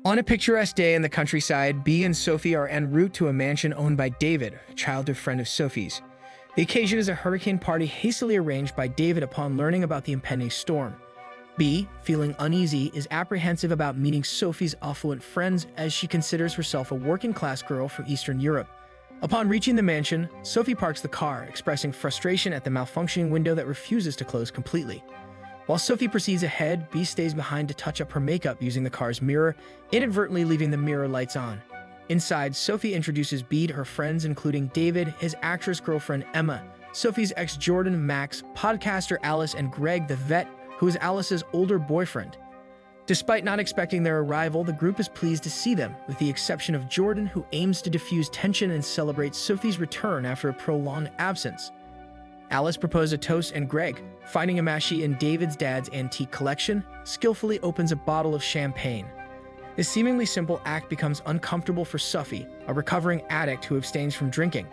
On a picturesque day in the countryside, Bee and Sophie are en route to a mansion owned by David, a childhood friend of Sophie's. The occasion is a hurricane party hastily arranged by David upon learning about the impending storm. Bee, feeling uneasy, is apprehensive about meeting Sophie's affluent friends as she considers herself a working-class girl from Eastern Europe. Upon reaching the mansion, Sophie parks the car, expressing frustration at the malfunctioning window that refuses to close completely. While Sophie proceeds ahead, Bee stays behind to touch up her makeup using the car's mirror, inadvertently leaving the mirror lights on. Inside, Sophie introduces Bee to her friends, including David, his actress girlfriend Emma, Sophie's ex Jordan, Max, podcaster Alice, and Greg the vet, who is Alice's older boyfriend. Despite not expecting their arrival, the group is pleased to see them, with the exception of Jordan, who aims to diffuse tension and celebrate Sophie's return after a prolonged absence. Alice proposes a toast, and Greg, finding a mashie in David's dad's antique collection, skillfully opens a bottle of champagne. This seemingly simple act becomes uncomfortable for Sophie, a recovering addict who abstains from drinking.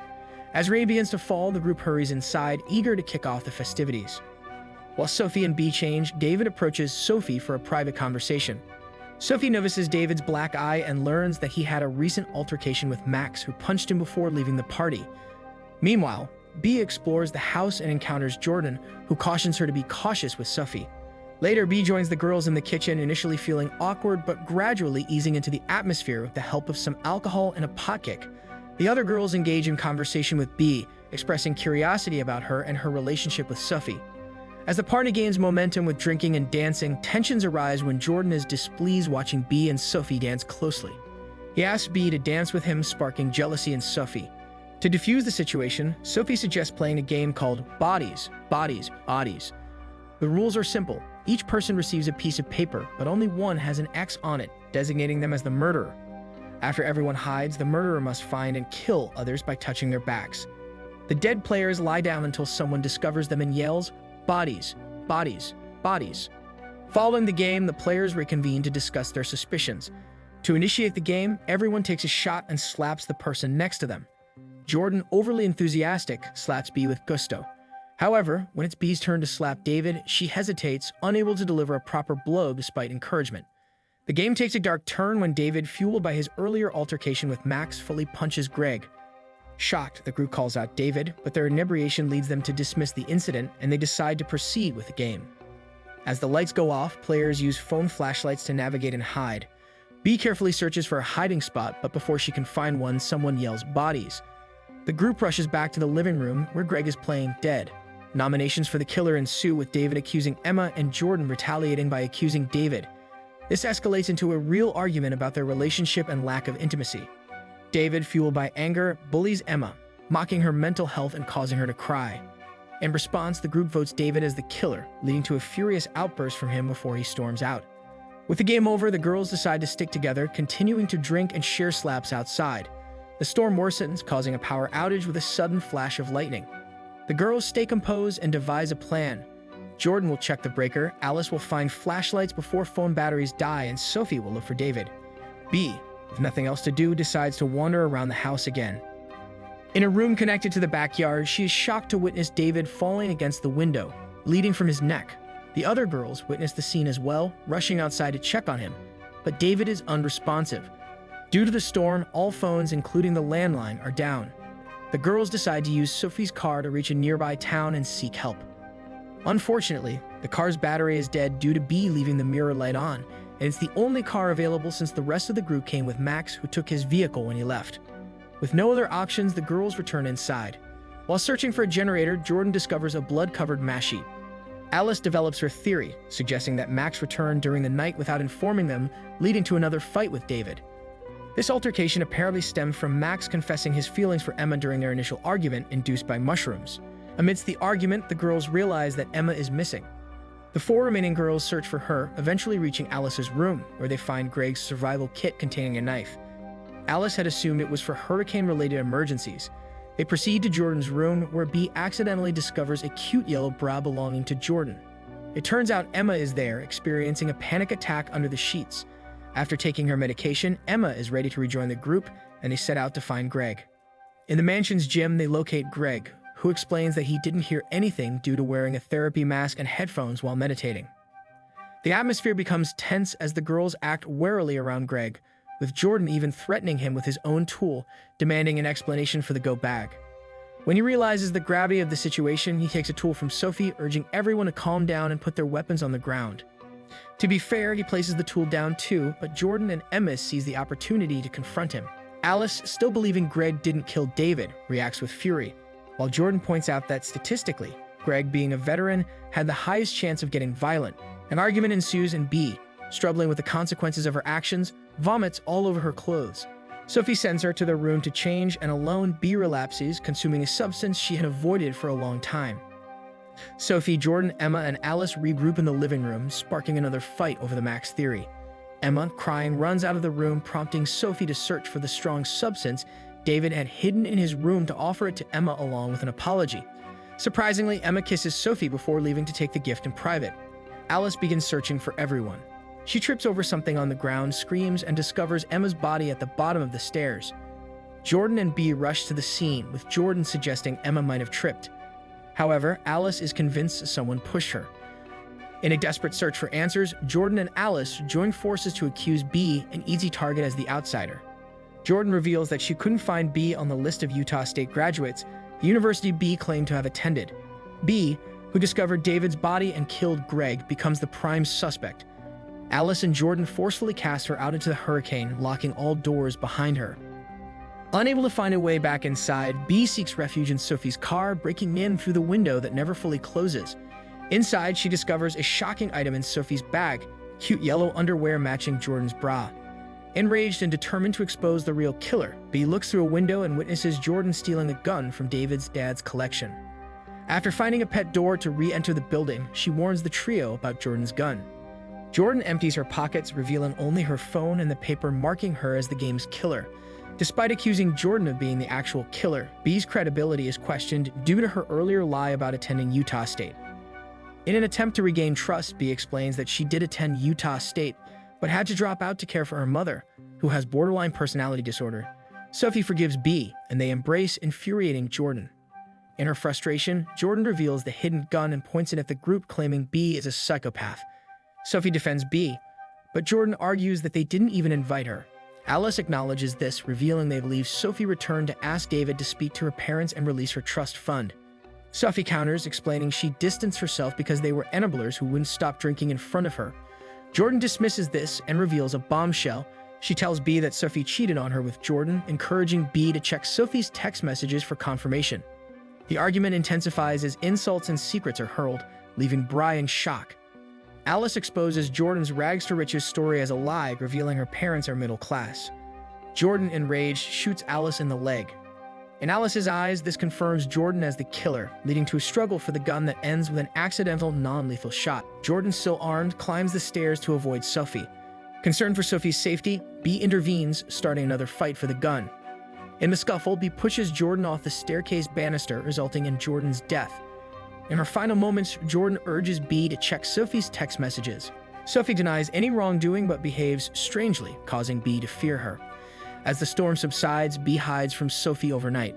As rain begins to fall, the group hurries inside, eager to kick off the festivities. While Sophie and Bee change, David approaches Sophie for a private conversation. Sophie notices David's black eye and learns that he had a recent altercation with Max, who punched him before leaving the party. Meanwhile, Bee explores the house and encounters Jordan, who cautions her to be cautious with Sophie. Later, Bee joins the girls in the kitchen, initially feeling awkward but gradually easing into the atmosphere with the help of some alcohol and a potcake. The other girls engage in conversation with Bee, expressing curiosity about her and her relationship with Sophie. As the party gains momentum with drinking and dancing, tensions arise when Jordan is displeased watching Bee and Sophie dance closely. He asks Bee to dance with him, sparking jealousy in Sophie. To defuse the situation, Sophie suggests playing a game called Bodies, Bodies, Bodies. The rules are simple. Each person receives a piece of paper, but only one has an X on it, designating them as the murderer. After everyone hides, the murderer must find and kill others by touching their backs. The dead players lie down until someone discovers them and yells, "Bodies, bodies, bodies." Following the game, the players reconvene to discuss their suspicions. To initiate the game, everyone takes a shot and slaps the person next to them. Jordan, overly enthusiastic, slaps Bee with gusto. However, when it's Bee's turn to slap David, she hesitates, unable to deliver a proper blow despite encouragement. The game takes a dark turn when David, fueled by his earlier altercation with Max, fully punches Greg. Shocked, the group calls out David, but their inebriation leads them to dismiss the incident, and they decide to proceed with the game. As the lights go off, players use phone flashlights to navigate and hide. Bee carefully searches for a hiding spot, but before she can find one, someone yells "Bodies." The group rushes back to the living room, where Greg is playing dead. Nominations for the killer ensue, with David accusing Emma and Jordan retaliating by accusing David. This escalates into a real argument about their relationship and lack of intimacy. David, fueled by anger, bullies Emma, mocking her mental health and causing her to cry. In response, the group votes David as the killer, leading to a furious outburst from him before he storms out. With the game over, the girls decide to stick together, continuing to drink and share slaps outside. The storm worsens, causing a power outage with a sudden flash of lightning. The girls stay composed and devise a plan. Jordan will check the breaker, Alice will find flashlights before phone batteries die, and Sophie will look for David. Bee, with nothing else to do, decides to wander around the house again. In a room connected to the backyard, she is shocked to witness David falling against the window, bleeding from his neck. The other girls witness the scene as well, rushing outside to check on him, but David is unresponsive. Due to the storm, all phones, including the landline, are down. The girls decide to use Sophie's car to reach a nearby town and seek help. Unfortunately, the car's battery is dead due to Bee leaving the mirror light on, and it's the only car available since the rest of the group came with Max, who took his vehicle when he left. With no other options, the girls return inside. While searching for a generator, Jordan discovers a blood-covered mashie. Alice develops her theory, suggesting that Max returned during the night without informing them, leading to another fight with David. This altercation apparently stemmed from Max confessing his feelings for Emma during their initial argument, induced by mushrooms. Amidst the argument, the girls realize that Emma is missing. The four remaining girls search for her, eventually reaching Alice's room, where they find Greg's survival kit containing a knife. Alice had assumed it was for hurricane-related emergencies. They proceed to Jordan's room, where Bee accidentally discovers a cute yellow bra belonging to Jordan. It turns out Emma is there, experiencing a panic attack under the sheets. After taking her medication, Emma is ready to rejoin the group, and they set out to find Greg. In the mansion's gym, they locate Greg, who explains that he didn't hear anything due to wearing a therapy mask and headphones while meditating. The atmosphere becomes tense as the girls act warily around Greg, with Jordan even threatening him with his own tool, demanding an explanation for the go bag. When he realizes the gravity of the situation, he takes a tool from Sophie, urging everyone to calm down and put their weapons on the ground. To be fair, he places the tool down too, but Jordan and Emma seize the opportunity to confront him. Alice, still believing Greg didn't kill David, reacts with fury, while Jordan points out that statistically, Greg, being a veteran, had the highest chance of getting violent. An argument ensues and B, struggling with the consequences of her actions, vomits all over her clothes. Sophie sends her to their room to change, and alone, B relapses, consuming a substance she had avoided for a long time. Sophie, Jordan, Emma, and Alice regroup in the living room, sparking another fight over the Max theory. Emma, crying, runs out of the room, prompting Sophie to search for the strong substance David had hidden in his room to offer it to Emma along with an apology. Surprisingly, Emma kisses Sophie before leaving to take the gift in private. Alice begins searching for everyone. She trips over something on the ground, screams, and discovers Emma's body at the bottom of the stairs. Jordan and B rush to the scene, with Jordan suggesting Emma might have tripped. However, Alice is convinced someone pushed her. In a desperate search for answers, Jordan and Alice join forces to accuse B, an easy target, as the outsider. Jordan reveals that she couldn't find B on the list of Utah State graduates, the university B claimed to have attended. B, who discovered David's body and killed Greg, becomes the prime suspect. Alice and Jordan forcefully cast her out into the hurricane, locking all doors behind her. Unable to find a way back inside, B seeks refuge in Sophie's car, breaking in through the window that never fully closes. Inside, she discovers a shocking item in Sophie's bag, cute yellow underwear matching Jordan's bra. Enraged and determined to expose the real killer, B looks through a window and witnesses Jordan stealing a gun from David's dad's collection. After finding a pet door to re-enter the building, she warns the trio about Jordan's gun. Jordan empties her pockets, revealing only her phone and the paper marking her as the game's killer. Despite accusing Jordan of being the actual killer, B's credibility is questioned due to her earlier lie about attending Utah State. In an attempt to regain trust, B explains that she did attend Utah State, but had to drop out to care for her mother, who has borderline personality disorder. Sophie forgives B, and they embrace, infuriating Jordan. In her frustration, Jordan reveals the hidden gun and points it at the group, claiming B is a psychopath. Sophie defends B, but Jordan argues that they didn't even invite her. Alice acknowledges this, revealing they believe Sophie returned to ask David to speak to her parents and release her trust fund. Sophie counters, explaining she distanced herself because they were enablers who wouldn't stop drinking in front of her. Jordan dismisses this and reveals a bombshell. She tells B that Sophie cheated on her with Jordan, encouraging B to check Sophie's text messages for confirmation. The argument intensifies as insults and secrets are hurled, leaving Bri in shock. Alice exposes Jordan's rags-to-riches story as a lie, revealing her parents are middle class. Jordan, enraged, shoots Alice in the leg. In Alice's eyes, this confirms Jordan as the killer, leading to a struggle for the gun that ends with an accidental, non-lethal shot. Jordan, still armed, climbs the stairs to avoid Sophie. Concerned for Sophie's safety, B intervenes, starting another fight for the gun. In the scuffle, B pushes Jordan off the staircase banister, resulting in Jordan's death. In her final moments, Jordan urges B to check Sophie's text messages. Sophie denies any wrongdoing but behaves strangely, causing B to fear her. As the storm subsides, B hides from Sophie overnight.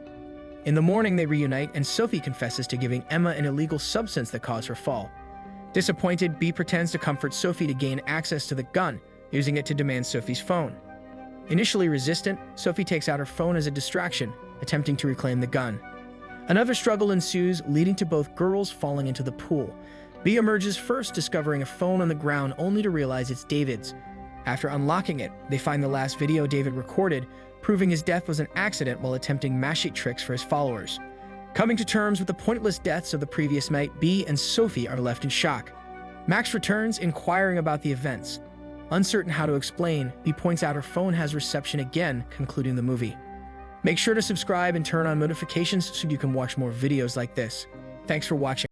In the morning, they reunite, and Sophie confesses to giving Emma an illegal substance that caused her fall. Disappointed, B pretends to comfort Sophie to gain access to the gun, using it to demand Sophie's phone. Initially resistant, Sophie takes out her phone as a distraction, attempting to reclaim the gun. Another struggle ensues, leading to both girls falling into the pool. B emerges first, discovering a phone on the ground only to realize it's David's. After unlocking it, they find the last video David recorded, proving his death was an accident while attempting mash-it tricks for his followers. Coming to terms with the pointless deaths of the previous night, B and Sophie are left in shock. Max returns, inquiring about the events. Uncertain how to explain, B points out her phone has reception again, concluding the movie. Make sure to subscribe and turn on notifications so you can watch more videos like this. Thanks for watching.